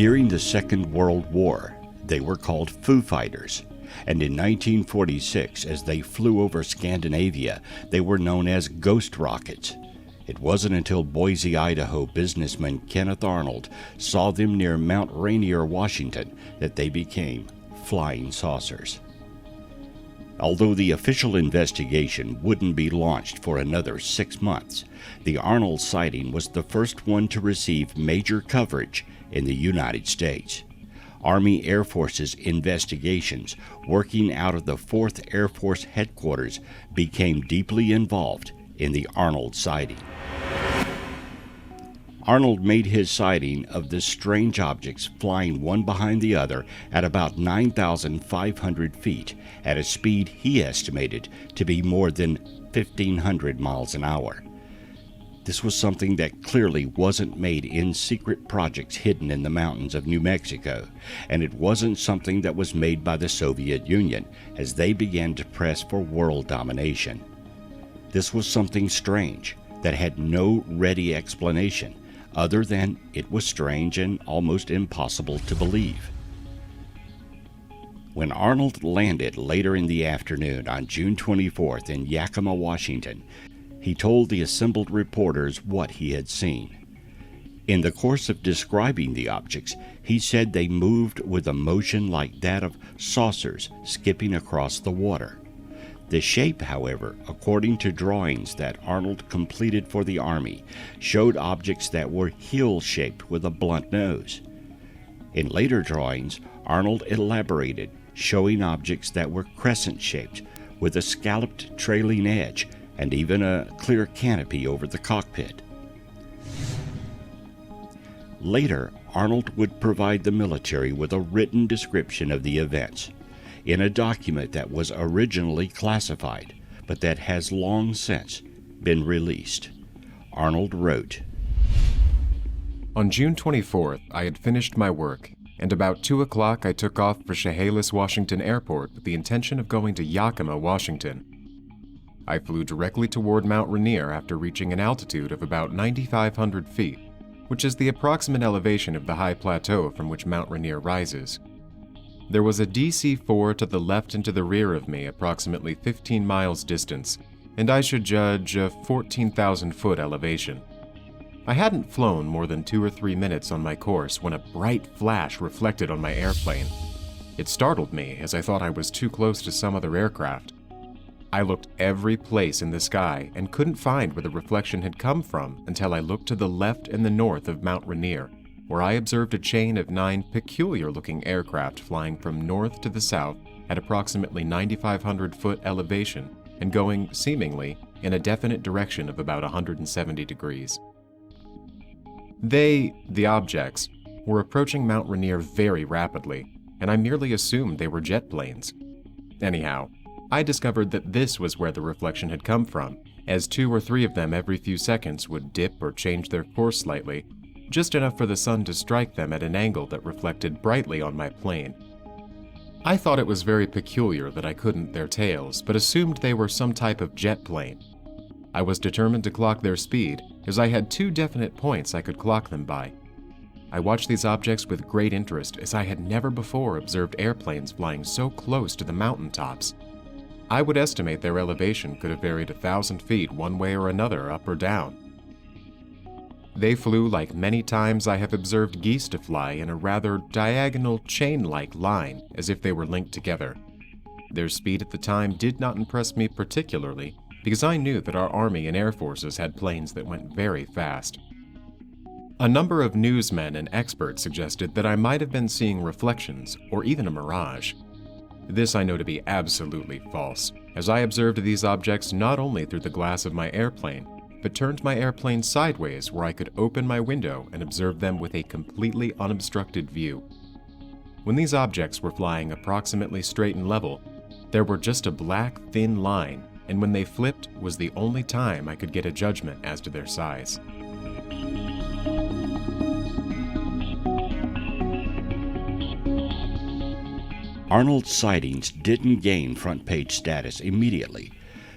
During the Second World War, they were called Foo Fighters, and in 1946, as they flew over Scandinavia, they were known as ghost rockets. It wasn't until Boise, Idaho businessman Kenneth Arnold saw them near Mount Rainier, Washington, that they became flying saucers. Although the official investigation wouldn't be launched for another 6 months, the Arnold sighting was the first one to receive major coverage in the United States. Army Air Force's investigations, working out of the 4th Air Force Headquarters, became deeply involved in the Arnold sighting. Arnold made his sighting of the strange objects flying one behind the other at about 9,500 feet at a speed he estimated to be more than 1,500 miles an hour. This was something that clearly wasn't made in secret projects hidden in the mountains of New Mexico, and it wasn't something that was made by the Soviet Union as they began to press for world domination. This was something strange that had no ready explanation, other than it was strange and almost impossible to believe. When Arnold landed later in the afternoon on June 24th in Yakima, Washington, he told the assembled reporters what he had seen. In the course of describing the objects, he said they moved with a motion like that of saucers skipping across the water. The shape, however, according to drawings that Arnold completed for the Army, showed objects that were heel-shaped with a blunt nose. In later drawings, Arnold elaborated, showing objects that were crescent-shaped with a scalloped trailing edge and even a clear canopy over the cockpit. Later, Arnold would provide the military with a written description of the events in a document that was originally classified, but that has long since been released. Arnold wrote, "On June 24th, I had finished my work, and about 2 o'clock I took off for Chehalis, Washington Airport with the intention of going to Yakima, Washington. I flew directly toward Mount Rainier after reaching an altitude of about 9,500 feet, which is the approximate elevation of the high plateau from which Mount Rainier rises. There was a DC-4 to the left and to the rear of me, approximately 15 miles distance, and I should judge a 14,000-foot elevation. I hadn't flown more than 2 or 3 minutes on my course when a bright flash reflected on my airplane. It startled me, as I thought I was too close to some other aircraft. I looked every place in the sky and couldn't find where the reflection had come from until I looked to the left and the north of Mount Rainier, where I observed a chain of 9 peculiar-looking aircraft flying from north to the south at approximately 9,500-foot elevation and going, seemingly, in a definite direction of about 170 degrees. The objects, were approaching Mount Rainier very rapidly, and I merely assumed they were jet planes. Anyhow, I discovered that this was where the reflection had come from, as 2 or 3 of them every few seconds would dip or change their course slightly, just enough for the sun to strike them at an angle that reflected brightly on my plane. I thought it was very peculiar that I couldn't their tails, but assumed they were some type of jet plane. I was determined to clock their speed, as I had 2 definite points I could clock them by. I watched these objects with great interest, as I had never before observed airplanes flying so close to the mountaintops. I would estimate their elevation could have varied 1,000 feet one way or another, up or down. They flew like many times I have observed geese to fly in a rather diagonal chain-like line, as if they were linked together. Their speed at the time did not impress me particularly, because I knew that our Army and Air Forces had planes that went very fast. A number of newsmen and experts suggested that I might have been seeing reflections, or even a mirage. This I know to be absolutely false, as I observed these objects not only through the glass of my airplane, but turned my airplane sideways where I could open my window and observe them with a completely unobstructed view. When these objects were flying approximately straight and level, there were just a black, thin line, and when they flipped was the only time I could get a judgment as to their size. Arnold's sightings didn't gain front-page status immediately.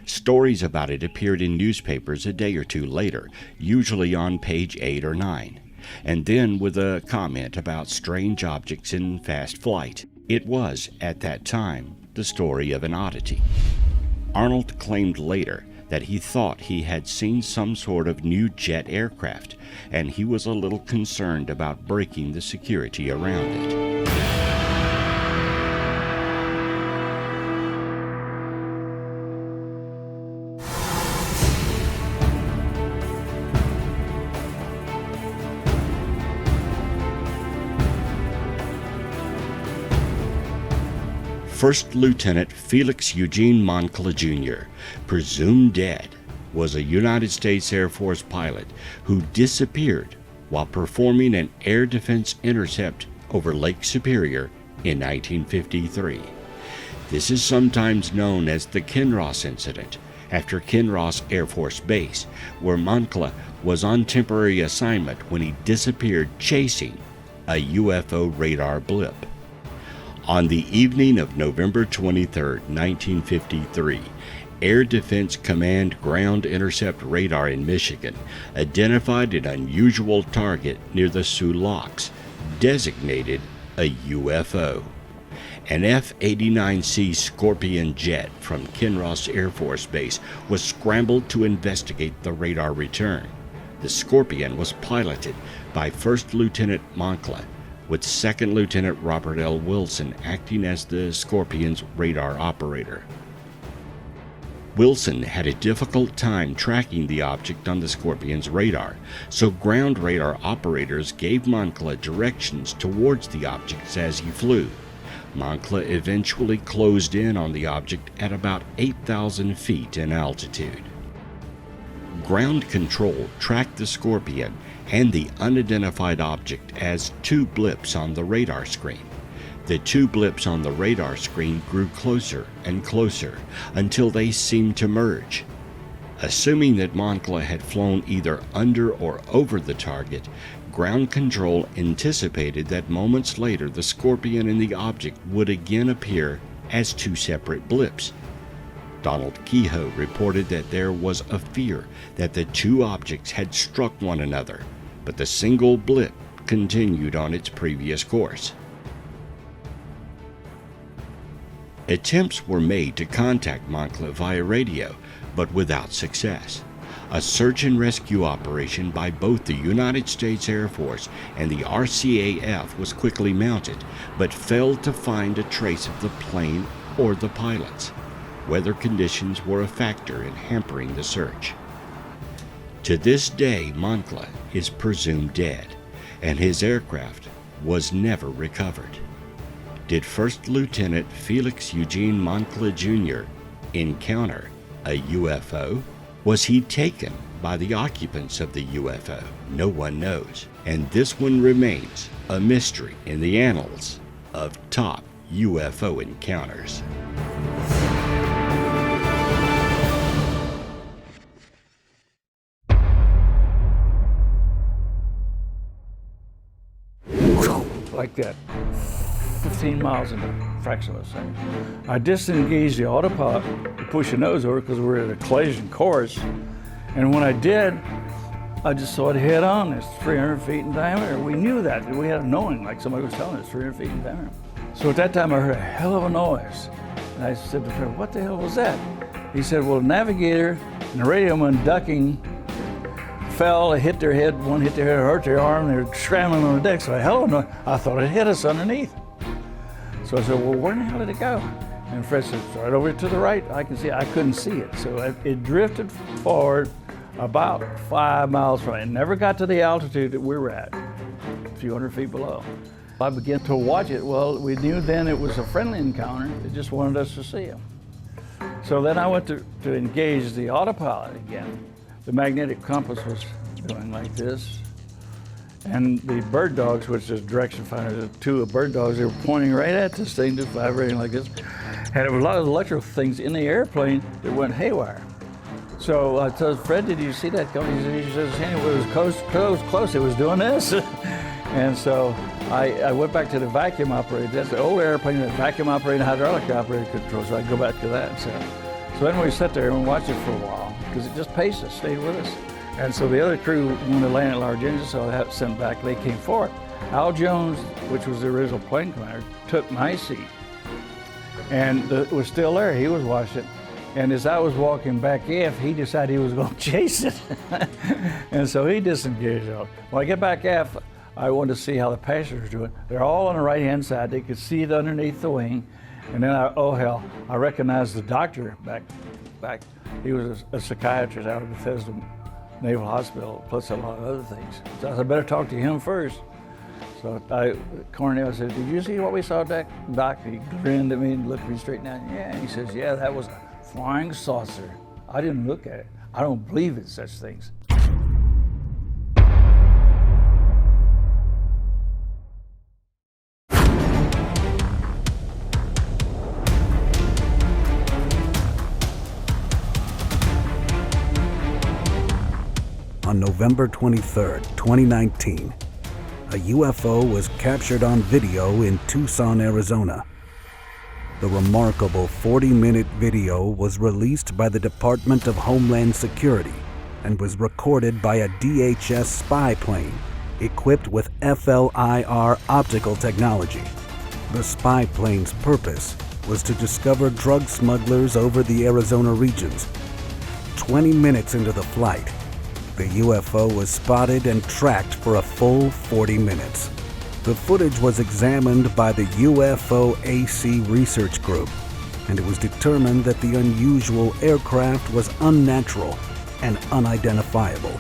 Stories about it appeared in newspapers a day or two later, usually on page 8 or 9. and then with a comment about strange objects in fast flight. It was, at that time, the story of an oddity. Arnold claimed later that he thought he had seen some sort of new jet aircraft, and he was a little concerned about breaking the security around it. First Lieutenant Felix Eugene Moncla Jr., presumed dead, was a United States Air Force pilot who disappeared while performing an air defense intercept over Lake Superior in 1953. This is sometimes known as the Kinross Incident, after Kinross Air Force Base, where Moncla was on temporary assignment when he disappeared chasing a UFO radar blip. On the evening of November 23, 1953, Air Defense Command Ground Intercept Radar in Michigan identified an unusual target near the Sioux Locks, designated a UFO. An F-89C Scorpion jet from Kinross Air Force Base was scrambled to investigate the radar return. The Scorpion was piloted by First Lieutenant Moncla, with Second Lieutenant Robert L. Wilson acting as the Scorpion's radar operator. Wilson had a difficult time tracking the object on the Scorpion's radar, so ground radar operators gave Moncla directions towards the objects as he flew. Moncla eventually closed in on the object at about 8,000 feet in altitude. Ground control tracked the Scorpion and the unidentified object as two blips on the radar screen. The two blips on the radar screen grew closer and closer until they seemed to merge. Assuming that Moncla had flown either under or over the target, ground control anticipated that moments later the Scorpion and the object would again appear as two separate blips. Donald Kehoe reported that there was a fear that the two objects had struck one another, but the single blip continued on its previous course. Attempts were made to contact Moncla via radio, but without success. A search and rescue operation by both the United States Air Force and the RCAF was quickly mounted, but failed to find a trace of the plane or the pilots. Weather conditions were a factor in hampering the search. To this day, Moncla is presumed dead, and his aircraft was never recovered. Did First Lieutenant Felix Eugene Moncla Jr. encounter a UFO? Was he taken by the occupants of the UFO? No one knows, and this one remains a mystery in the annals of top UFO encounters. Like that, 15 miles in a fraction of a second. I disengaged the autopilot to push the nose over because we were at a collision course. And when I did, I just saw it head on. It's 300 feet in diameter. We knew that. We had a knowing, like somebody was telling us, 300 feet in diameter. So at that time, I heard a hell of a noise. And I said to the friend, what the hell was that? He said, well, the navigator and the radio man ducking fell, hit their head, one hit their head, hurt their arm, they were scrambling on the deck. So I thought it hit us underneath. So I said, well, where in the hell did it go? And Fred said, it's right over to the right. I can see it. I couldn't see it. So it drifted forward about 5 miles from it. It never got to the altitude that we were at, a few hundred feet below. I began to watch it. Well, we knew then it was a friendly encounter. It just wanted us to see him. So then I went to engage the autopilot again. The magnetic compass was going like this. And the bird dogs, which is direction finders, the two bird dogs, they were pointing right at this thing, just vibrating like this. And there was a lot of electrical things in the airplane that went haywire. So I told Fred, did you see that coming? He says, anyway, it was close, it was doing this. And so I went back to the vacuum operator. That's the old airplane that vacuum operator and hydraulic operator control, so I go back to that. So then we sat there and watched it for a while, because it just paced us, stayed with us. And so the other crew wanted to land at large engines, so I was sent back. They came forward. Al Jones, which was the original plane commander, took my seat and was still there. He was watching. And as I was walking back aft, he decided he was going to chase it. And so he disengaged. When I get back aft, I wanted to see how the passengers were doing. They're all on the right-hand side. They could see it underneath the wing. And then, I recognized the doctor back. He was a psychiatrist out of Bethesda Naval Hospital, plus a lot of other things. So I said, I better talk to him first. So Cornell said, did you see what we saw, Doc? He grinned at me and looked me straight down. Yeah, and he says, yeah, that was a flying saucer. I didn't look at it. I don't believe in such things. On November 23, 2019, a UFO was captured on video in Tucson, Arizona. The remarkable 40-minute video was released by the Department of Homeland Security and was recorded by a DHS spy plane equipped with FLIR optical technology. The spy plane's purpose was to discover drug smugglers over the Arizona regions. 20 minutes into the flight, the UFO was spotted and tracked for a full 40 minutes. The footage was examined by the UFO AC Research Group, and it was determined that the unusual aircraft was unnatural and unidentifiable.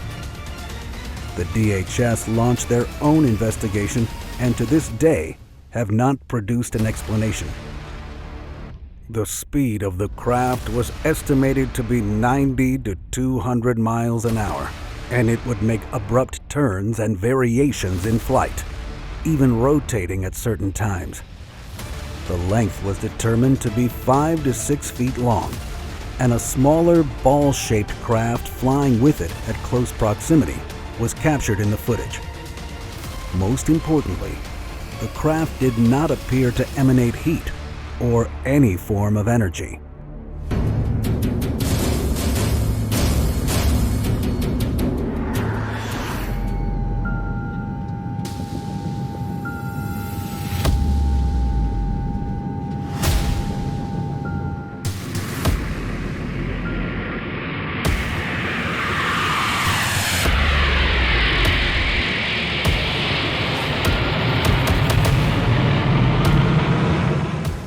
The DHS launched their own investigation and to this day have not produced an explanation. The speed of the craft was estimated to be 90 to 200 miles an hour, and it would make abrupt turns and variations in flight, even rotating at certain times. The length was determined to be 5 to 6 feet long, and a smaller ball-shaped craft flying with it at close proximity was captured in the footage. Most importantly, the craft did not appear to emanate heat or any form of energy.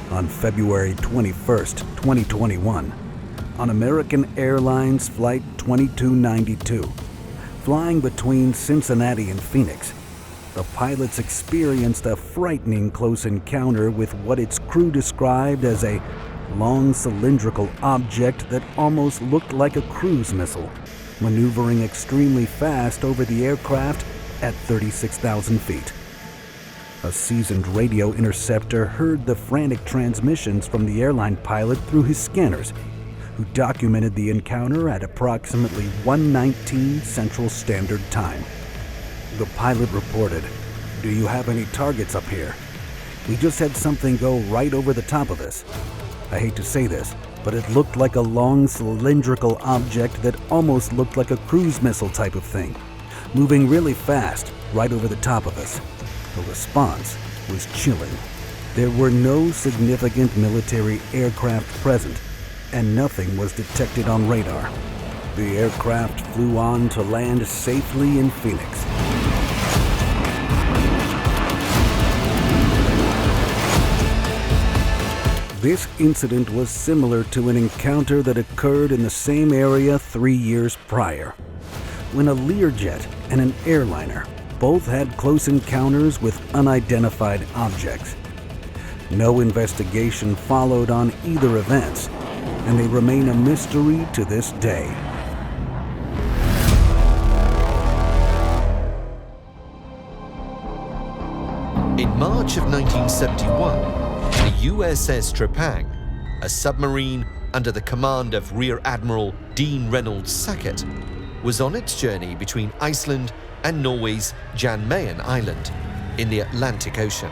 On February 21st, 2021, on American Airlines Flight 2292, flying between Cincinnati and Phoenix, the pilots experienced a frightening close encounter with what its crew described as a long cylindrical object that almost looked like a cruise missile, maneuvering extremely fast over the aircraft at 36,000 feet. A seasoned radio interceptor heard the frantic transmissions from the airline pilot through his scanners, who documented the encounter at approximately 1:19 Central Standard Time. The pilot reported, "Do you have any targets up here? We just had something go right over the top of us. I hate to say this, but it looked like a long cylindrical object that almost looked like a cruise missile type of thing, moving really fast right over the top of us." The response was chilling. There were no significant military aircraft present, and nothing was detected on radar. The aircraft flew on to land safely in Phoenix. This incident was similar to an encounter that occurred in the same area 3 years prior, when a Learjet and an airliner both had close encounters with unidentified objects. No investigation followed on either events, and they remain a mystery to this day. In March of 1971, the USS Trepang, a submarine under the command of Rear Admiral Dean Reynolds Sackett, was on its journey between Iceland and Norway's Jan Mayen Island in the Atlantic Ocean.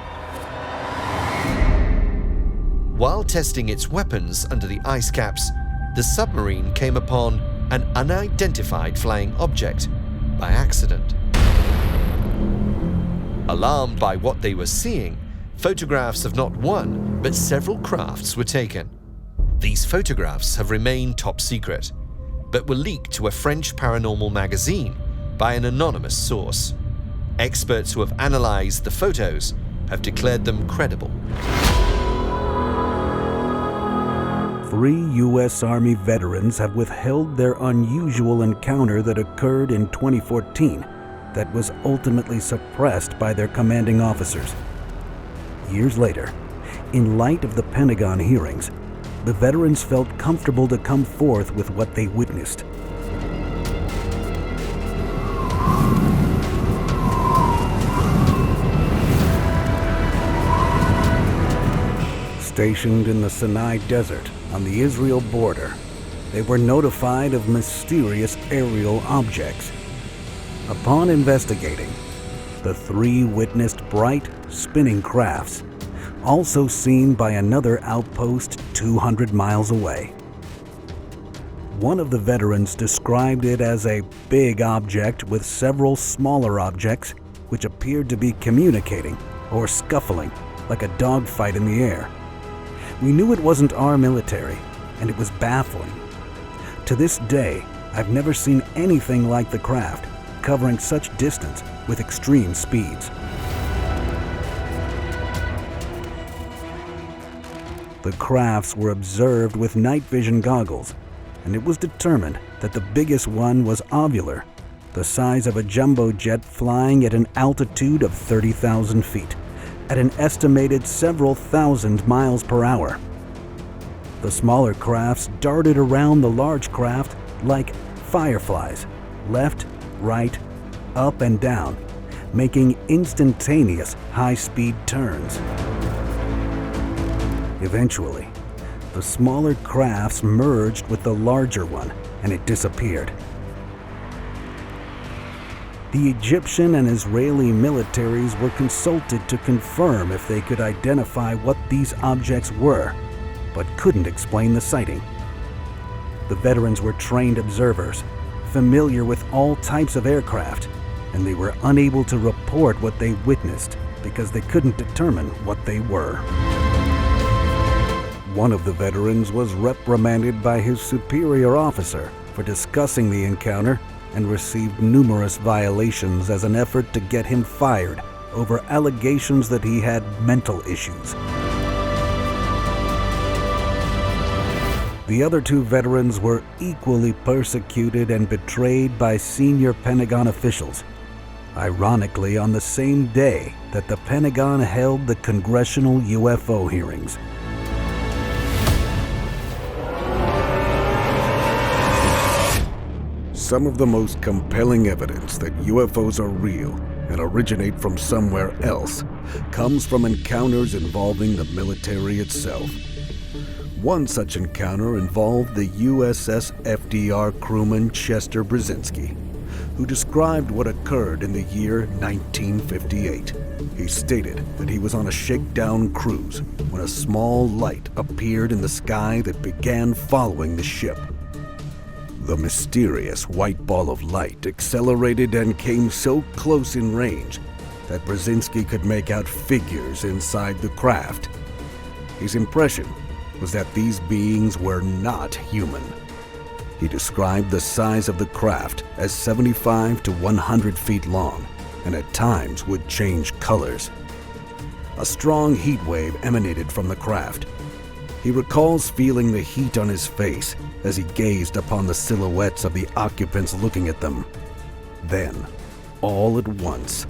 While testing its weapons under the ice caps, the submarine came upon an unidentified flying object by accident. Alarmed by what they were seeing, photographs of not one, but several crafts were taken. These photographs have remained top secret, but were leaked to a French paranormal magazine by an anonymous source. Experts who have analyzed the photos have declared them credible. 3 U.S. Army veterans have withheld their unusual encounter that occurred in 2014 that was ultimately suppressed by their commanding officers. Years later, in light of the Pentagon hearings, the veterans felt comfortable to come forth with what they witnessed. Stationed in the Sinai Desert on the Israel border, they were notified of mysterious aerial objects. Upon investigating, the 3 witnessed bright, spinning crafts, also seen by another outpost 200 miles away. One of the veterans described it as a big object with several smaller objects which appeared to be communicating or scuffling like a dogfight in the air. We knew it wasn't our military, and it was baffling. To this day, I've never seen anything like the craft, covering such distance with extreme speeds. The crafts were observed with night vision goggles, and it was determined that the biggest one was ovular, the size of a jumbo jet flying at an altitude of 30,000 feet, at an estimated several thousand miles per hour. The smaller crafts darted around the large craft like fireflies, left, right, up and down, making instantaneous high-speed turns. Eventually, the smaller crafts merged with the larger one, and it disappeared. The Egyptian and Israeli militaries were consulted to confirm if they could identify what these objects were, but couldn't explain the sighting. The veterans were trained observers, familiar with all types of aircraft, and they were unable to report what they witnessed because they couldn't determine what they were. One of the veterans was reprimanded by his superior officer for discussing the encounter and received numerous violations as an effort to get him fired over allegations that he had mental issues. The other 2 veterans were equally persecuted and betrayed by senior Pentagon officials, ironically on the same day that the Pentagon held the congressional UFO hearings. Some of the most compelling evidence that UFOs are real and originate from somewhere else comes from encounters involving the military itself. One such encounter involved the USS FDR crewman Chester Brzezinski, who described what occurred in the year 1958. He stated that he was on a shakedown cruise when a small light appeared in the sky that began following the ship. The mysterious white ball of light accelerated and came so close in range that Brzezinski could make out figures inside the craft. His impression was that these beings were not human. He described the size of the craft as 75 to 100 feet long, and at times would change colors. A strong heat wave emanated from the craft. He recalls feeling the heat on his face as he gazed upon the silhouettes of the occupants looking at them. Then, all at once,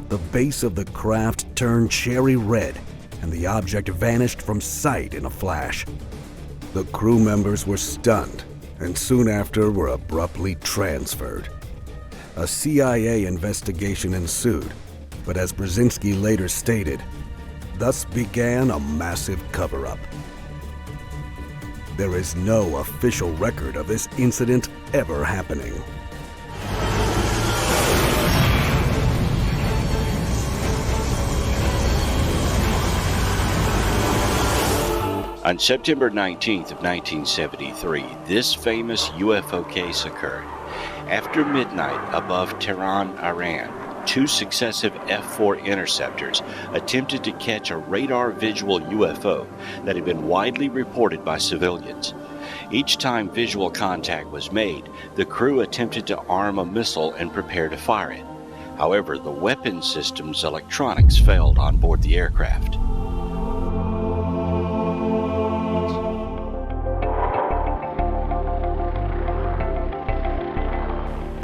the base of the craft turned cherry red, and the object vanished from sight in a flash. The crew members were stunned, and soon after were abruptly transferred. A CIA investigation ensued, but as Brzezinski later stated, thus began a massive cover-up. There is no official record of this incident ever happening. On September 19th of 1973, this famous UFO case occurred. After midnight above Tehran, Iran, 2 successive F-4 interceptors attempted to catch a radar visual UFO that had been widely reported by civilians. Each time visual contact was made, the crew attempted to arm a missile and prepare to fire it. However, the weapon system's electronics failed on board the aircraft.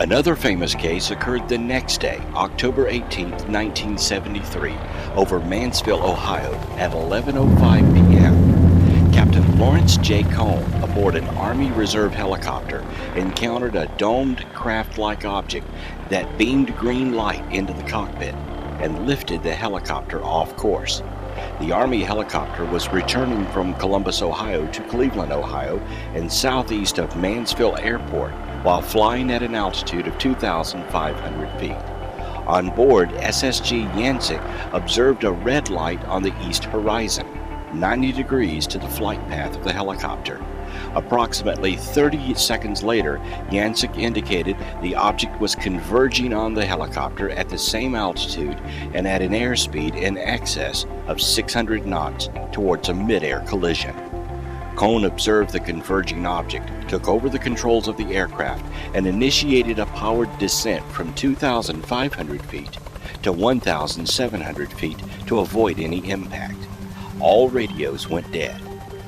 Another famous case occurred the next day, October 18, 1973, over Mansfield, Ohio, at 11:05 p.m. Captain Lawrence J. Cohn, aboard an Army Reserve helicopter, encountered a domed craft-like object that beamed green light into the cockpit and lifted the helicopter off course. The Army helicopter was returning from Columbus, Ohio to Cleveland, Ohio, and southeast of Mansfield Airport, while flying at an altitude of 2,500 feet. On board, SSG Yancek observed a red light on the east horizon, 90 degrees to the flight path of the helicopter. Approximately 30 seconds later, Yancek indicated the object was converging on the helicopter at the same altitude and at an airspeed in excess of 600 knots towards a mid-air collision. Cohn observed the converging object, took over the controls of the aircraft, and initiated a powered descent from 2,500 feet to 1,700 feet to avoid any impact. All radios went dead.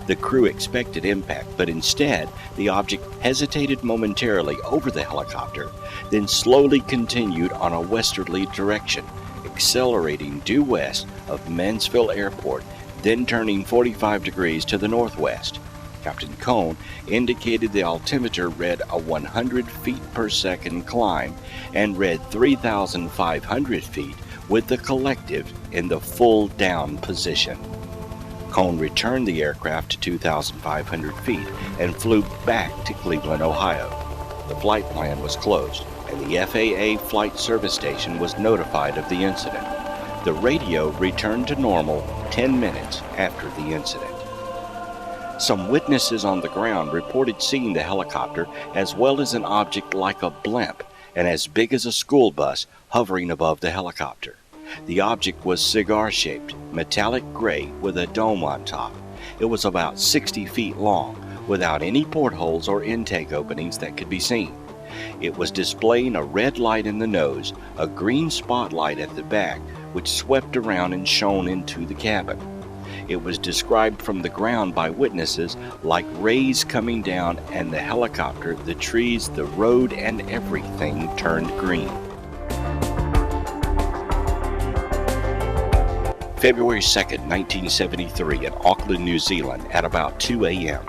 The crew expected impact, but instead, the object hesitated momentarily over the helicopter, then slowly continued on a westerly direction, accelerating due west of Mansfield Airport, then turning 45 degrees to the northwest. Captain Cohn indicated the altimeter read a 100 feet per second climb and read 3,500 feet with the collective in the full down position. Cohn returned the aircraft to 2,500 feet and flew back to Cleveland, Ohio. The flight plan was closed, and the FAA Flight Service Station was notified of the incident. The radio returned to normal 10 minutes after the incident. Some witnesses on the ground reported seeing the helicopter as well as an object like a blimp and as big as a school bus hovering above the helicopter. The object was cigar-shaped, metallic gray with a dome on top. It was about 60 feet long, without any portholes or intake openings that could be seen. It was displaying a red light in the nose, a green spotlight at the back, which swept around and shone into the cabin. It was described from the ground by witnesses like rays coming down, and the helicopter, the trees, the road, and everything turned green. February 2nd, 1973, in Auckland, New Zealand, at about 2 a.m.,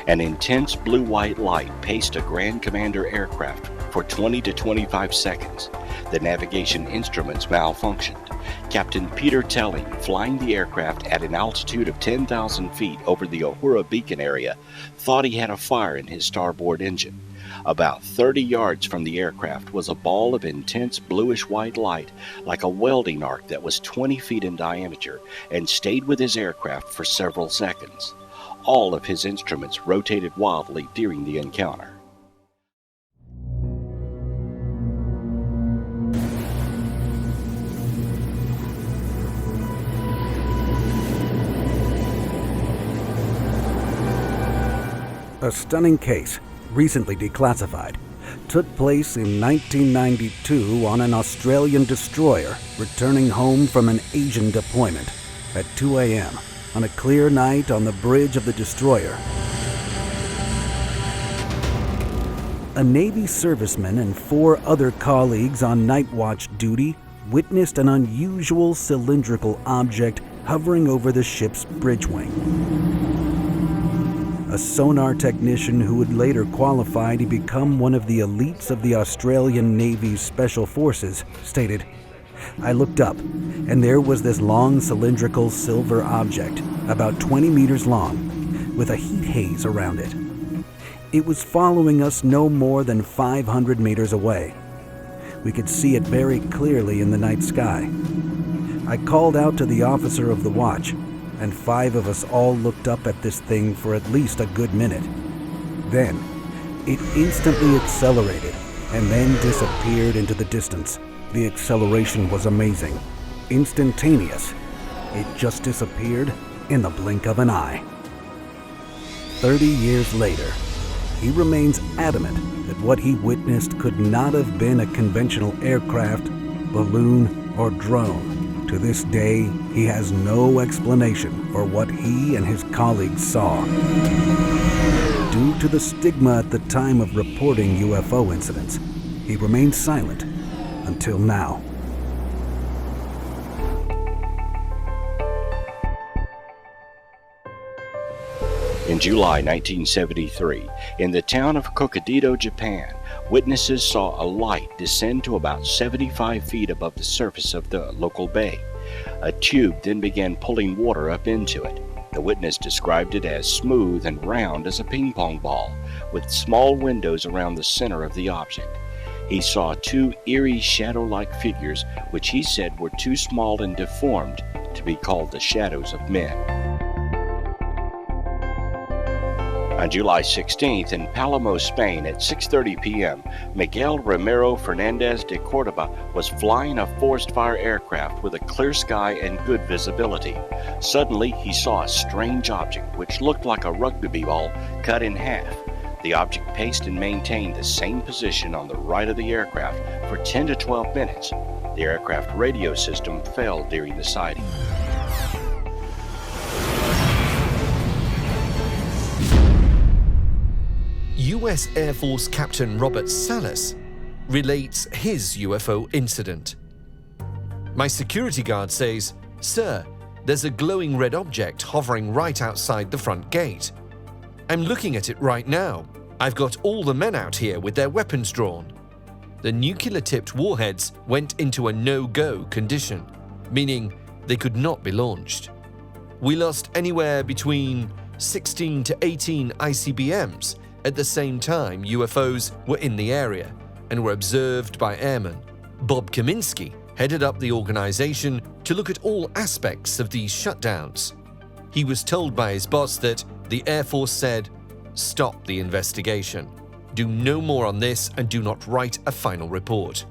an intense blue-white light paced a Grand Commander aircraft for 20 to 25 seconds. The navigation instruments malfunctioned. Captain Peter Telling, flying the aircraft at an altitude of 10,000 feet over the Uhura Beacon area, thought he had a fire in his starboard engine. About 30 yards from the aircraft was a ball of intense bluish-white light, like a welding arc that was 20 feet in diameter, and stayed with his aircraft for several seconds. All of his instruments rotated wildly during the encounter. A stunning case, recently declassified, took place in 1992 on an Australian destroyer returning home from an Asian deployment at 2 a.m. on a clear night on the bridge of the destroyer. A Navy serviceman and 4 other colleagues on night watch duty witnessed an unusual cylindrical object hovering over the ship's bridge wing. A sonar technician who would later qualify to become one of the elites of the Australian Navy's Special Forces stated, "I looked up, and there was this long cylindrical silver object, about 20 meters long, with a heat haze around it. It was following us no more than 500 meters away. We could see it very clearly in the night sky. I called out to the officer of the watch. and 5 of us all looked up at this thing for at least a good minute. Then, it instantly accelerated and then disappeared into the distance. The acceleration was amazing, instantaneous. It just disappeared in the blink of an eye. 30 years later, he remains adamant that what he witnessed could not have been a conventional aircraft, balloon, or drone. To this day, he has no explanation for what he and his colleagues saw. Due to the stigma at the time of reporting UFO incidents, he remained silent until now. In July 1973, in the town of Hokkaido, Japan, witnesses saw a light descend to about 75 feet above the surface of the local bay. A tube then began pulling water up into it. The witness described it as smooth and round as a ping pong ball, with small windows around the center of the object. He saw 2 eerie shadow-like figures, which he said were too small and deformed to be called the shadows of men. On July 16th, in Palamo, Spain, at 6:30 p.m., Miguel Ramiro Fernandez de Cordoba was flying a forest fire aircraft with a clear sky and good visibility. Suddenly, he saw a strange object which looked like a rugby ball cut in half. The object paced and maintained the same position on the right of the aircraft for 10 to 12 minutes. The aircraft radio system failed during the sighting. U.S. Air Force Captain Robert Salas relates his UFO incident. My security guard says, "Sir, there's a glowing red object hovering right outside the front gate. I'm looking at it right now. I've got all the men out here with their weapons drawn." The nuclear-tipped warheads went into a no-go condition, meaning they could not be launched. We lost anywhere between 16 to 18 ICBMs. At the same time, UFOs were in the area and were observed by airmen. Bob Kaminsky headed up the organization to look at all aspects of these shutdowns. He was told by his boss that the Air Force said, "Stop the investigation. Do no more on this and do not write a final report."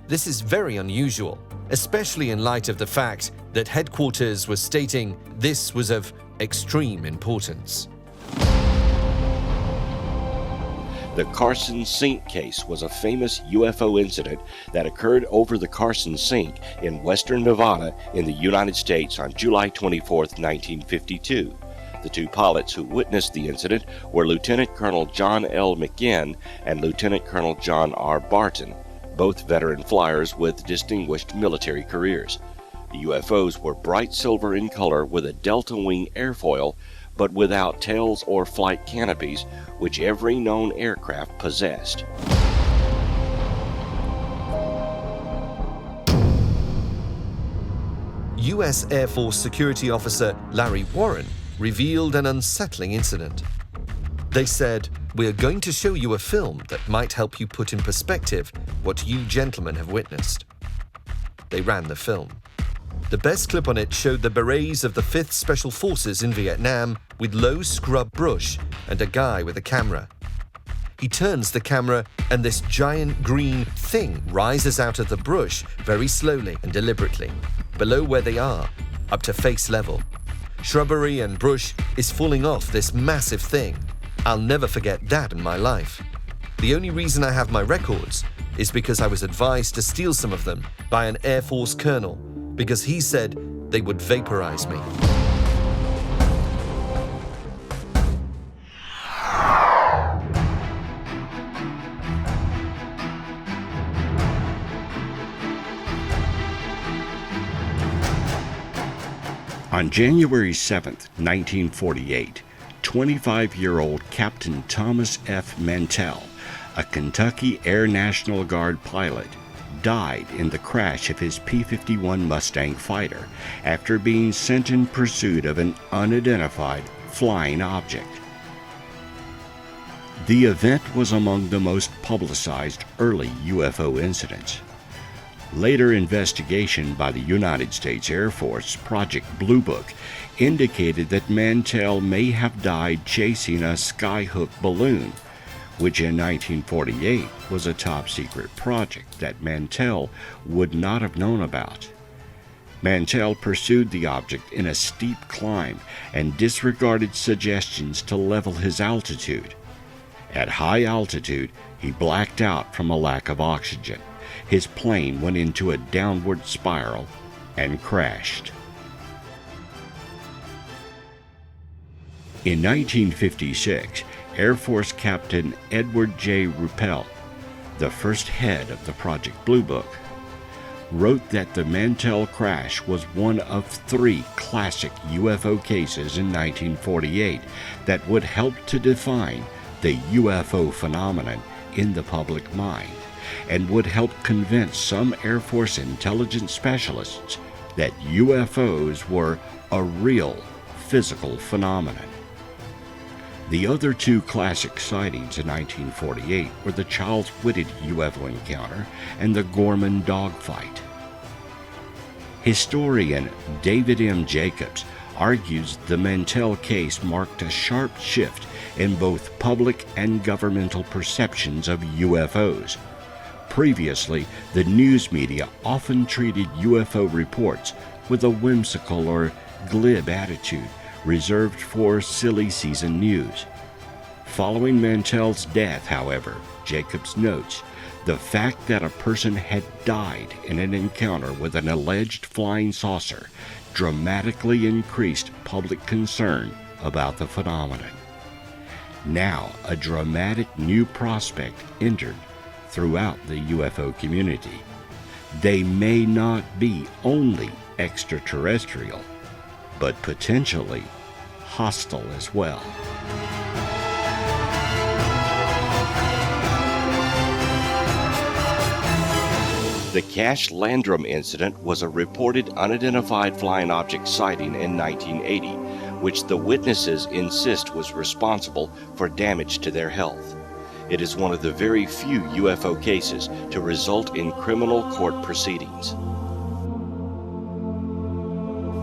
This is very unusual, especially in light of the fact that headquarters was stating this was of extreme importance. The Carson Sink case was a famous UFO incident that occurred over the Carson Sink in western Nevada in the United States on July 24, 1952. The 2 pilots who witnessed the incident were Lieutenant Colonel John L. McGinn and Lieutenant Colonel John R. Barton, both veteran flyers with distinguished military careers. The UFOs were bright silver in color with a delta wing airfoil, but without tails or flight canopies, which every known aircraft possessed. U.S. Air Force Security Officer Larry Warren revealed an unsettling incident. They said, "We are going to show you a film that might help you put in perspective what you gentlemen have witnessed." They ran the film. The best clip on it showed the berets of the 5th Special Forces in Vietnam with low scrub brush and a guy with a camera. He turns the camera and this giant green thing rises out of the brush very slowly and deliberately, below where they are, up to face level. Shrubbery and brush is falling off this massive thing. I'll never forget that in my life. The only reason I have my records is because I was advised to steal some of them by an Air Force colonel, because he said they would vaporize me. On January 7, 1948, 25-year-old Captain Thomas F. Mantell, a Kentucky Air National Guard pilot, died in the crash of his P-51 Mustang fighter after being sent in pursuit of an unidentified flying object. The event was among the most publicized early UFO incidents. Later investigation by the United States Air Force Project Blue Book indicated that Mantell may have died chasing a skyhook balloon, which in 1948 was a top-secret project that Mantell would not have known about. Mantell pursued the object in a steep climb and disregarded suggestions to level his altitude. At high altitude, he blacked out from a lack of oxygen. His plane went into a downward spiral and crashed. In 1956, Air Force Captain Edward J. Ruppel, the first head of the Project Blue Book, wrote that the Mantell crash was one of 3 classic UFO cases in 1948 that would help to define the UFO phenomenon in the public mind, and would help convince some Air Force intelligence specialists that UFOs were a real physical phenomenon. The other 2 classic sightings in 1948 were the Charles Whitted UFO encounter and the Gorman dogfight. Historian David M. Jacobs argues the Mantell case marked a sharp shift in both public and governmental perceptions of UFOs. Previously, the news media often treated UFO reports with a whimsical or glib attitude reserved for silly season news. Following Mantell's death, however, Jacobs notes, the fact that a person had died in an encounter with an alleged flying saucer dramatically increased public concern about the phenomenon. Now, a dramatic new prospect entered throughout the UFO community. They may not be only extraterrestrial, but potentially hostile as well. The Cash Landrum incident was a reported unidentified flying object sighting in 1980, which the witnesses insist was responsible for damage to their health. It is one of the very few UFO cases to result in criminal court proceedings.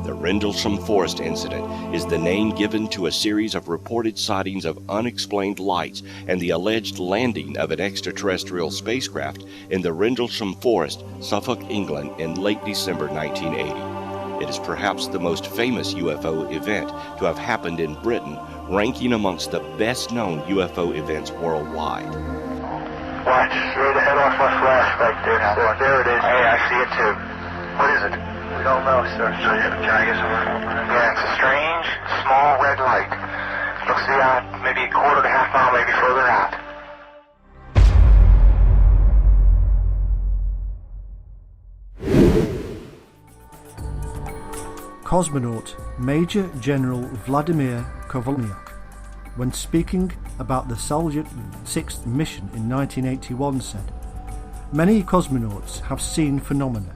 The Rendlesham Forest incident is the name given to a series of reported sightings of unexplained lights and the alleged landing of an extraterrestrial spacecraft in the Rendlesham Forest, Suffolk, England in late December 1980. It is perhaps the most famous UFO event to have happened in Britain, ranking amongst the best-known UFO events worldwide. Watch, straight ahead off my flash right there. There it is. Hey, I see it too. What is it? We don't know, sir. Can I get some? Yeah, it's a strange, small red light. Looks to be maybe a quarter to half mile, maybe further out. Cosmonaut Major General Vladimir Kovalniuk, when speaking about the Salyut 6th mission in 1981, said, "Many cosmonauts have seen phenomena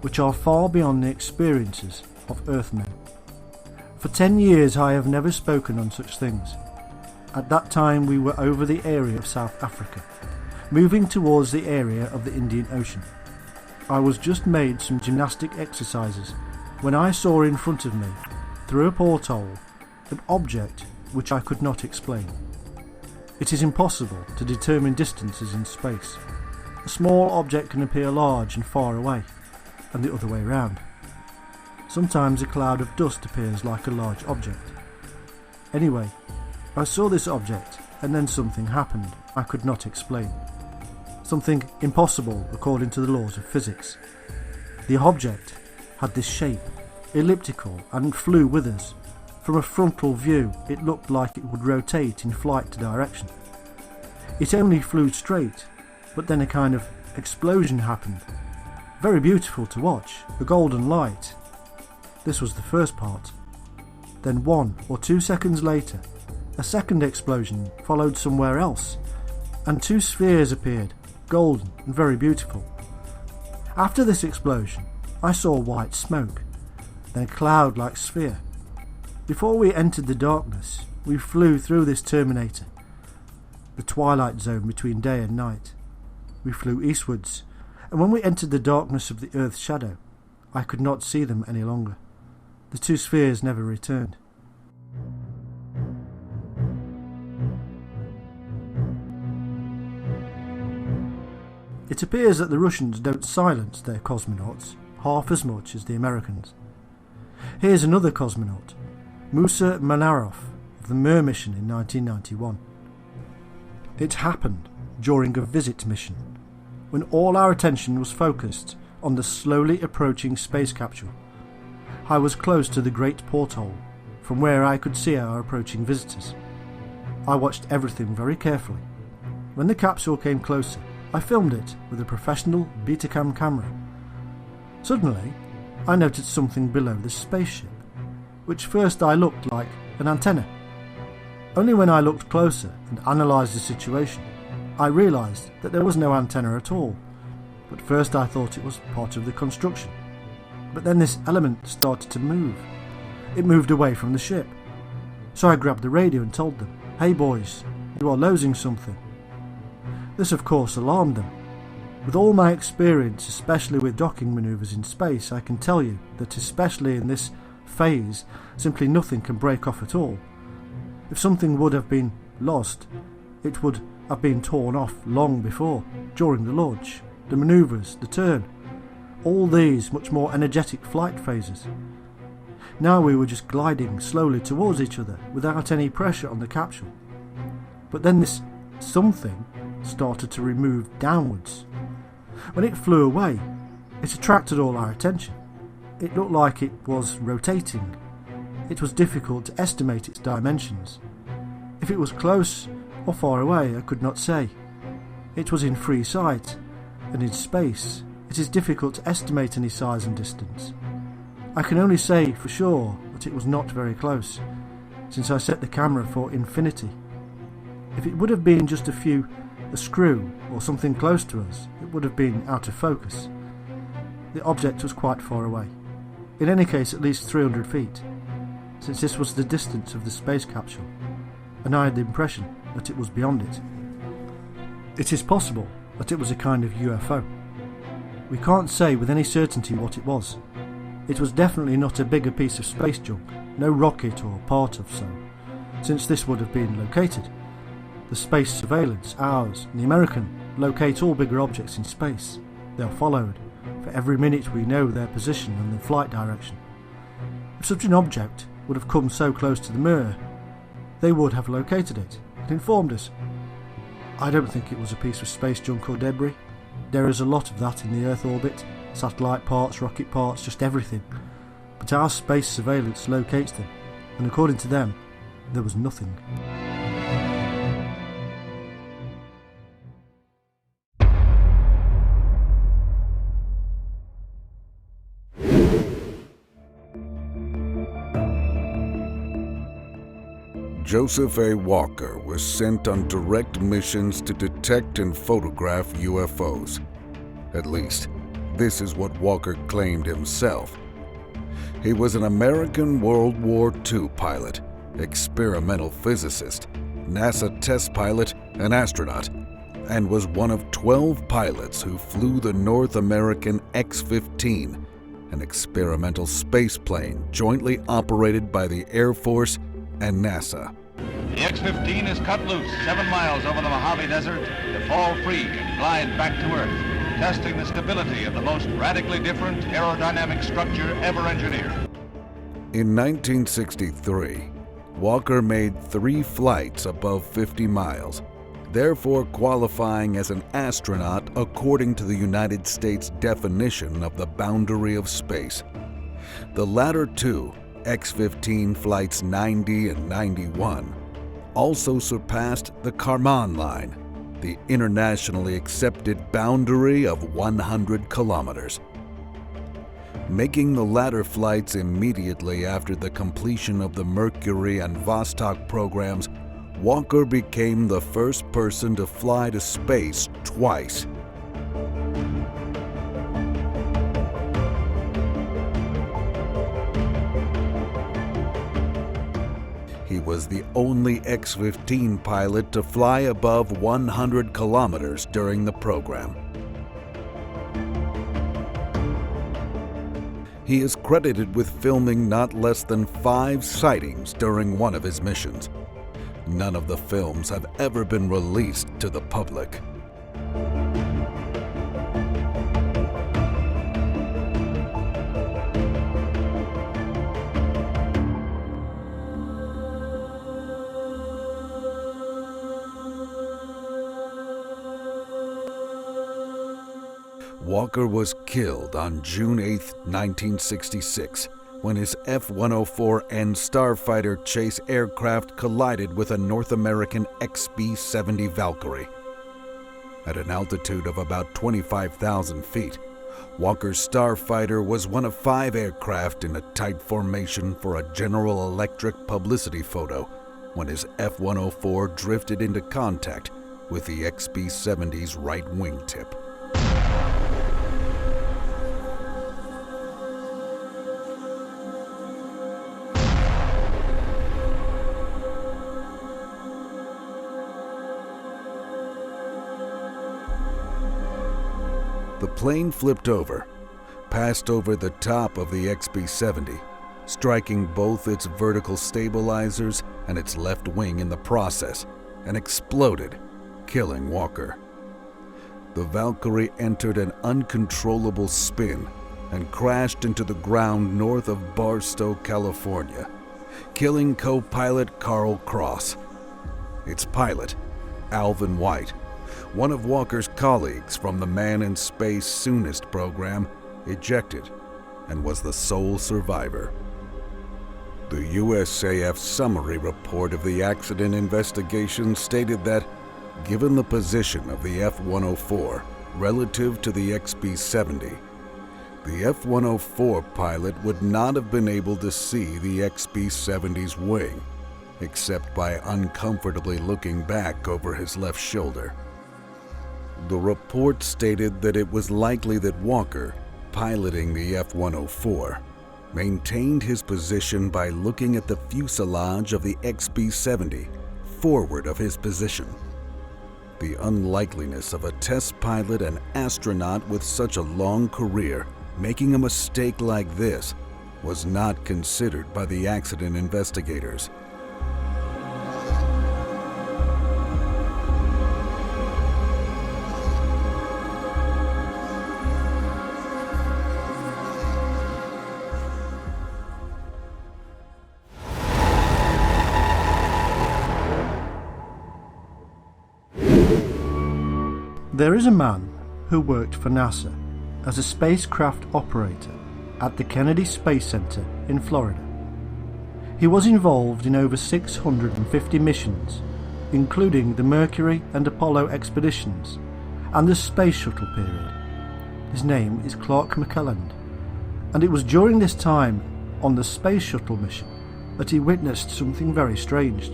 which are far beyond the experiences of Earthmen. For 10 years I have never spoken on such things. At that time we were over the area of South Africa, moving towards the area of the Indian Ocean. I was just made some gymnastic exercises when I saw in front of me, through a porthole, an object which I could not explain. It is impossible to determine distances in space. A small object can appear large and far away, and the other way round. Sometimes a cloud of dust appears like a large object. Anyway, I saw this object, and then something happened I could not explain. Something impossible according to the laws of physics. The object had this shape, elliptical, and flew with us. From a frontal view, it looked like it would rotate in flight direction. It only flew straight, but then a kind of explosion happened. Very beautiful to watch, a golden light. This was the first part. Then 1 or 2 seconds later, a second explosion followed somewhere else, and 2 spheres appeared, golden and very beautiful. After this explosion, I saw white smoke, then a cloud-like sphere. Before we entered the darkness, we flew through this terminator, the twilight zone between day and night. We flew eastwards, and when we entered the darkness of the Earth's shadow, I could not see them any longer. The two spheres never returned. It appears that the Russians don't silence their cosmonauts half as much as the Americans. Here's another cosmonaut, Musa Manarov of the Mir mission in 1991. It happened during a visit mission, when all our attention was focused on the slowly approaching space capsule. I was close to the great porthole, from where I could see our approaching visitors. I watched everything very carefully. When the capsule came closer, I filmed it with a professional Betacam camera. Suddenly, I noticed something below the spaceship, which first I looked like an antenna. Only when I looked closer and analysed the situation, I realised that there was no antenna at all. But first I thought it was part of the construction. But then this element started to move. It moved away from the ship. So I grabbed the radio and told them, "Hey boys, you are losing something." This of course alarmed them. With all my experience, especially with docking manoeuvres in space, I can tell you that especially in this phase, simply nothing can break off at all. If something would have been lost, it would have been torn off long before, during the launch, the manoeuvres, the turn, all these much more energetic flight phases. Now we were just gliding slowly towards each other without any pressure on the capsule. But then this something started to move downwards. When it flew away, it attracted all our attention. It looked like it was rotating. It was difficult to estimate its dimensions. If it was close or far away, I could not say. It was in free sight, and in space, it is difficult to estimate any size and distance. I can only say for sure that it was not very close, since I set the camera for infinity. If it would have been just a screw or something close to us, it would have been out of focus. The object was quite far away. In any case, at least 300 feet, since this was the distance of the space capsule, and I had the impression that it was beyond it. It is possible that it was a kind of UFO. We can't say with any certainty what it was. It was definitely not a bigger piece of space junk, no rocket or part of so, since this would have been located. The space surveillance, ours, and the American, locate all bigger objects in space. They are followed. For every minute we know their position and their flight direction. If such an object would have come so close to the Mir, they would have located it and informed us. I don't think it was a piece of space junk or debris. There is a lot of that in the Earth orbit, satellite parts, rocket parts, just everything. But our space surveillance locates them, and according to them, there was nothing. Joseph A. Walker was sent on direct missions to detect and photograph UFOs. At least, this is what Walker claimed himself. He was an American World War II pilot, experimental physicist, NASA test pilot, and astronaut, and was one of 12 pilots who flew the North American X-15, an experimental spaceplane jointly operated by the Air Force and NASA. The X-15 is cut loose 7 miles over the Mojave Desert to fall free and glide back to Earth, testing the stability of the most radically different aerodynamic structure ever engineered. In 1963, Walker made 3 flights above 50 miles, therefore qualifying as an astronaut according to the United States definition of the boundary of space. The latter 2, X-15 flights 90 and 91, also surpassed the Kármán line, the internationally accepted boundary of 100 kilometers. Making the latter flights immediately after the completion of the Mercury and Vostok programs, Walker became the first person to fly to space twice. He was the only X-15 pilot to fly above 100 kilometers during the program. He is credited with filming not less than 5 sightings during one of his missions. None of the films have ever been released to the public. Walker was killed on June 8, 1966, when his F-104N starfighter chase aircraft collided with a North American XB-70 Valkyrie. At an altitude of about 25,000 feet, Walker's starfighter was one of 5 aircraft in a tight formation for a General Electric publicity photo when his F-104 drifted into contact with the XB-70's right wingtip. The plane flipped over, passed over the top of the XB-70, striking both its vertical stabilizers and its left wing in the process, and exploded, killing Walker. The Valkyrie entered an uncontrollable spin and crashed into the ground north of Barstow, California, killing co-pilot Carl Cross. Its pilot, Alvin White, one of Walker's colleagues from the Man in Space Soonest program, ejected and was the sole survivor. The USAF summary report of the accident investigation stated that, given the position of the F-104 relative to the XB-70, the F-104 pilot would not have been able to see the XB-70's wing, except by uncomfortably looking back over his left shoulder. The report stated that it was likely that Walker, piloting the F-104, maintained his position by looking at the fuselage of the XB-70 forward of his position. The unlikeliness of a test pilot and astronaut with such a long career making a mistake like this was not considered by the accident investigators. There is a man who worked for NASA as a spacecraft operator at the Kennedy Space Center in Florida. He was involved in over 650 missions, including the Mercury and Apollo expeditions and the Space Shuttle period. His name is Clark McClelland, and it was during this time on the Space Shuttle mission that he witnessed something very strange.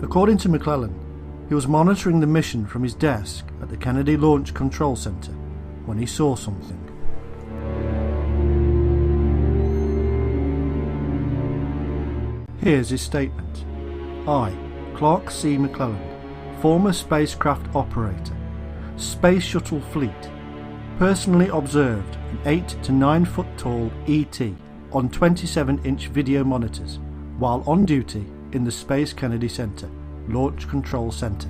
According to McClelland, he was monitoring the mission from his desk at the Kennedy Launch Control Center when he saw something. Here's his statement. I, Clark C. McClelland, former spacecraft operator, Space Shuttle Fleet, personally observed an 8 to 9 foot tall ET on 27-inch video monitors while on duty in the Space Kennedy Center, Launch Control Center.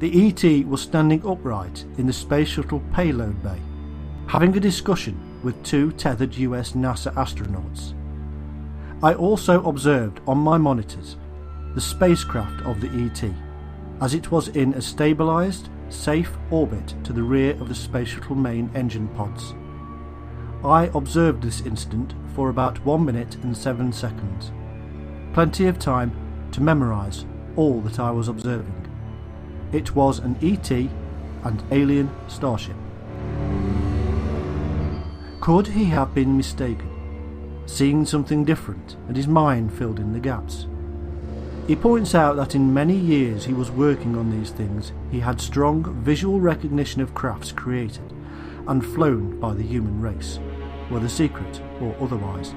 The ET was standing upright in the Space Shuttle payload bay, having a discussion with 2 tethered US NASA astronauts. I also observed on my monitors the spacecraft of the ET, as it was in a stabilized, safe orbit to the rear of the Space Shuttle main engine pods. I observed this incident for about 1 minute and 7 seconds. Plenty of time to memorize all that I was observing. It was an ET and alien starship. Could he have been mistaken, seeing something different, and his mind filled in the gaps? He points out that in many years he was working on these things, he had strong visual recognition of crafts created and flown by the human race, whether secret or otherwise.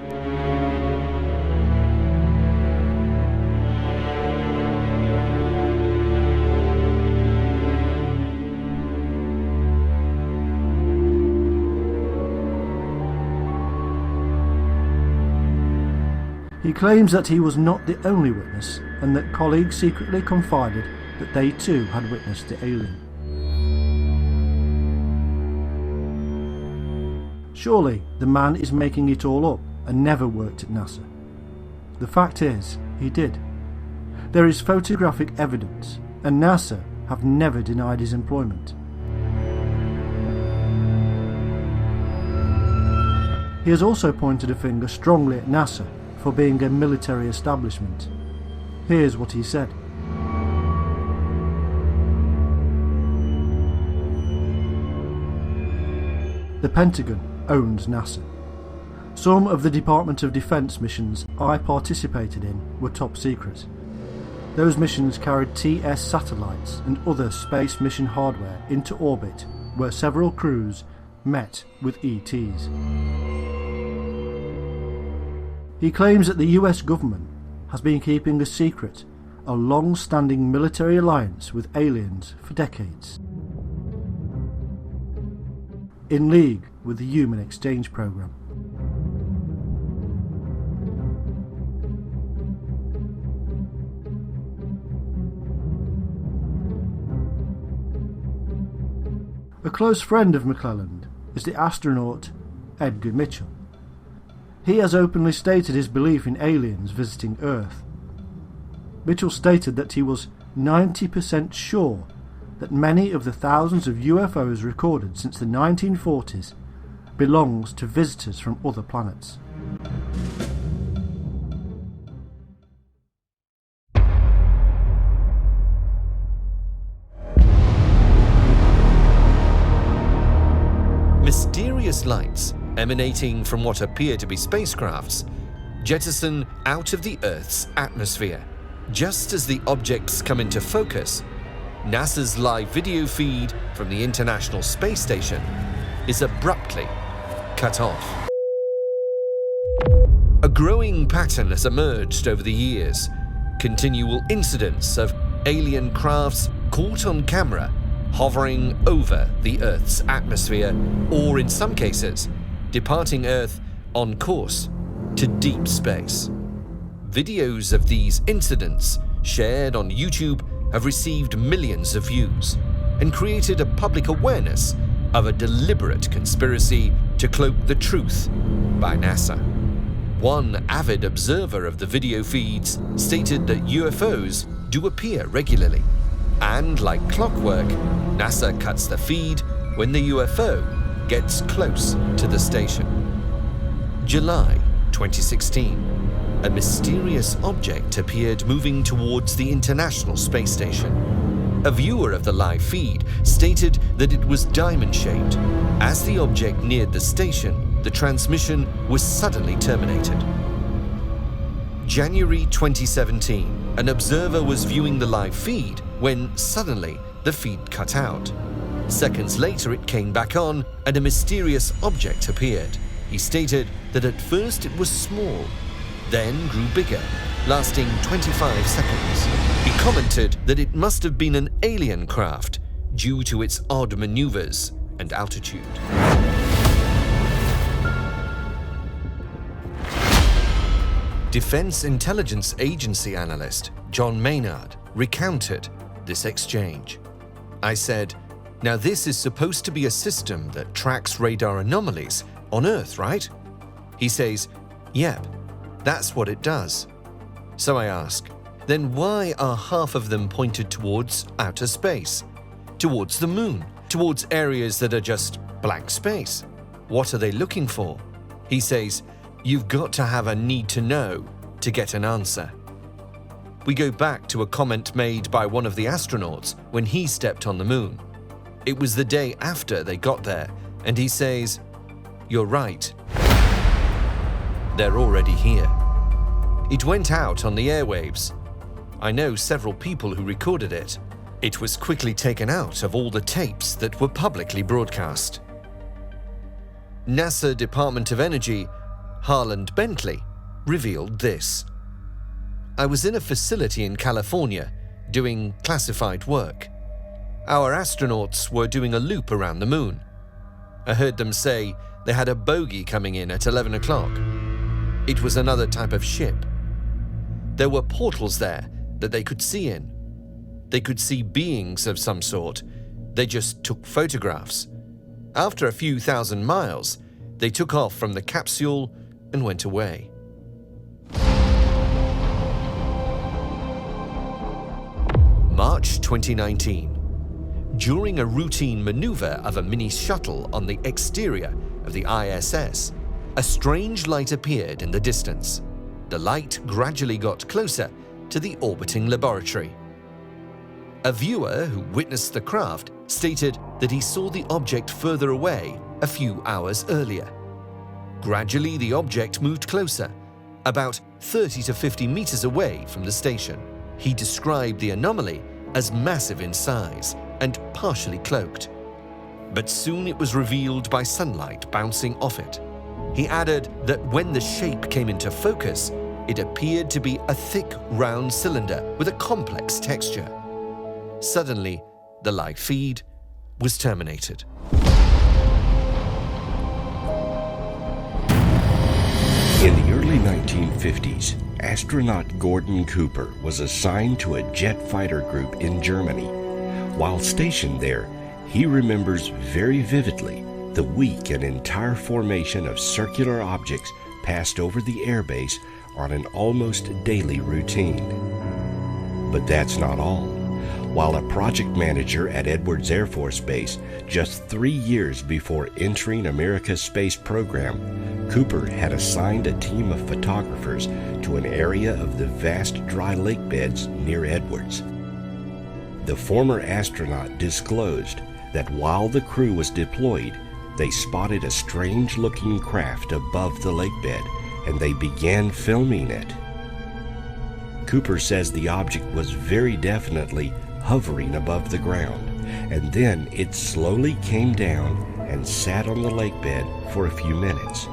He claims that he was not the only witness and that colleagues secretly confided that they too had witnessed the alien. Surely the man is making it all up and never worked at NASA. The fact is, he did. There is photographic evidence, and NASA have never denied his employment. He has also pointed a finger strongly at NASA for being a military establishment. Here's what he said. The Pentagon owns NASA. Some of the Department of Defense missions I participated in were top secret. Those missions carried TS satellites and other space mission hardware into orbit, where several crews met with ETs. He claims that the US government has been keeping a secret a long-standing military alliance with aliens for decades, in league with the Human Exchange Program. A close friend of McClelland is the astronaut Edgar Mitchell. He has openly stated his belief in aliens visiting Earth. Mitchell stated that he was 90% sure that many of the thousands of UFOs recorded since the 1940s belongs to visitors from other planets. Mysterious lights emanating from what appear to be spacecrafts jettison out of the Earth's atmosphere. Just as the objects come into focus, NASA's live video feed from the International Space Station is abruptly cut off. A growing pattern has emerged over the years. Continual incidents of alien crafts caught on camera hovering over the Earth's atmosphere, or in some cases, departing Earth on course to deep space. Videos of these incidents, shared on YouTube, have received millions of views and created a public awareness of a deliberate conspiracy to cloak the truth by NASA. One avid observer of the video feeds stated that UFOs do appear regularly, and like clockwork, NASA cuts the feed when the UFO gets close to the station. July 2016. A mysterious object appeared moving towards the International Space Station. A viewer of the live feed stated that it was diamond-shaped. As the object neared the station, the transmission was suddenly terminated. January 2017. An observer was viewing the live feed when suddenly the feed cut out. Seconds later it came back on and a mysterious object appeared. He stated that at first it was small, then grew bigger, lasting 25 seconds. He commented that it must have been an alien craft due to its odd maneuvers and altitude. Defense Intelligence Agency analyst John Maynard recounted this exchange. I said, "Now this is supposed to be a system that tracks radar anomalies on Earth, right?" He says, "Yep, that's what it does." So I ask, then why are half of them pointed towards outer space, towards the moon, towards areas that are just blank space? What are they looking for? He says, "You've got to have a need to know to get an answer." We go back to a comment made by one of the astronauts when he stepped on the moon. It was the day after they got there, and he says, "You're right. They're already here." It went out on the airwaves. I know several people who recorded it. It was quickly taken out of all the tapes that were publicly broadcast. NASA Department of Energy, Harland Bentley, revealed this. "I was in a facility in California doing classified work. Our astronauts were doing a loop around the moon. I heard them say they had a bogey coming in at 11 o'clock. It was another type of ship, There were portals there that they could see in. They could see beings of some sort. They just took photographs. After a few thousand miles, they took off from the capsule and went away. March 2019. During a routine maneuver of a mini shuttle on the exterior of the ISS, a strange light appeared in the distance. The light gradually got closer to the orbiting laboratory. A viewer who witnessed the craft stated that he saw the object further away a few hours earlier. Gradually, the object moved closer, about 30 to 50 meters away from the station. He described the anomaly as massive in size and partially cloaked. But soon it was revealed by sunlight bouncing off it. He added that when the shape came into focus, it appeared to be a thick, round cylinder with a complex texture. Suddenly, the live feed was terminated. In the early 1950s, astronaut Gordon Cooper was assigned to a jet fighter group in Germany. While stationed there, he remembers very vividly the week an entire formation of circular objects passed over the airbase on an almost daily routine. But that's not all. While a project manager at Edwards Air Force Base, just 3 years before entering America's space program, Cooper had assigned a team of photographers to an area of the vast dry lake beds near Edwards. The former astronaut disclosed that while the crew was deployed, they spotted a strange-looking craft above the lake bed, and they began filming it. Cooper says the object was very definitely hovering above the ground, and then it slowly came down and sat on the lake bed for a few minutes.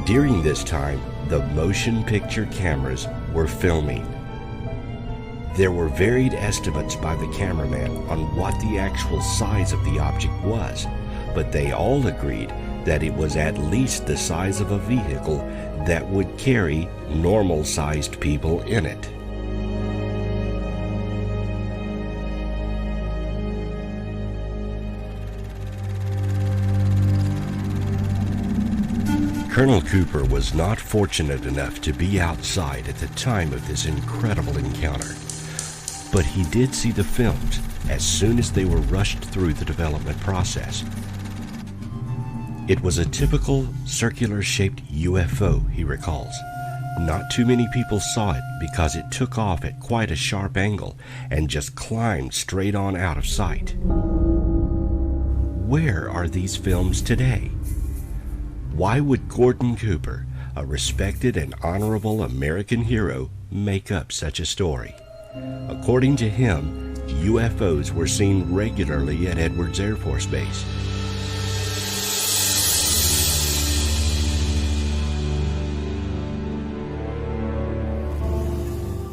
During this time, the motion picture cameras were filming. There were varied estimates by the cameraman on what the actual size of the object was, but they all agreed that it was at least the size of a vehicle that would carry normal-sized people in it. Colonel Cooper was not fortunate enough to be outside at the time of this incredible encounter, but he did see the films as soon as they were rushed through the development process. It was a typical circular-shaped UFO, he recalls. Not too many people saw it because it took off at quite a sharp angle and just climbed straight on out of sight. Where are these films today? Why would Gordon Cooper, a respected and honorable American hero, make up such a story? According to him, UFOs were seen regularly at Edwards Air Force Base.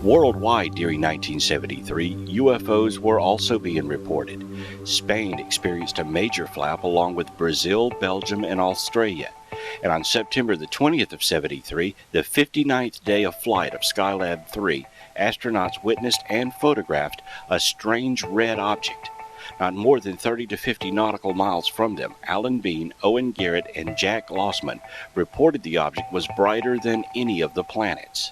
Worldwide during 1973, UFOs were also being reported. Spain experienced a major flap along with Brazil, Belgium, and Australia. And on September the 20th of 73, the 59th day of flight of Skylab 3, astronauts witnessed and photographed a strange red object. Not more than 30 to 50 nautical miles from them, Alan Bean, Owen Garrett, and Jack Lossman reported the object was brighter than any of the planets.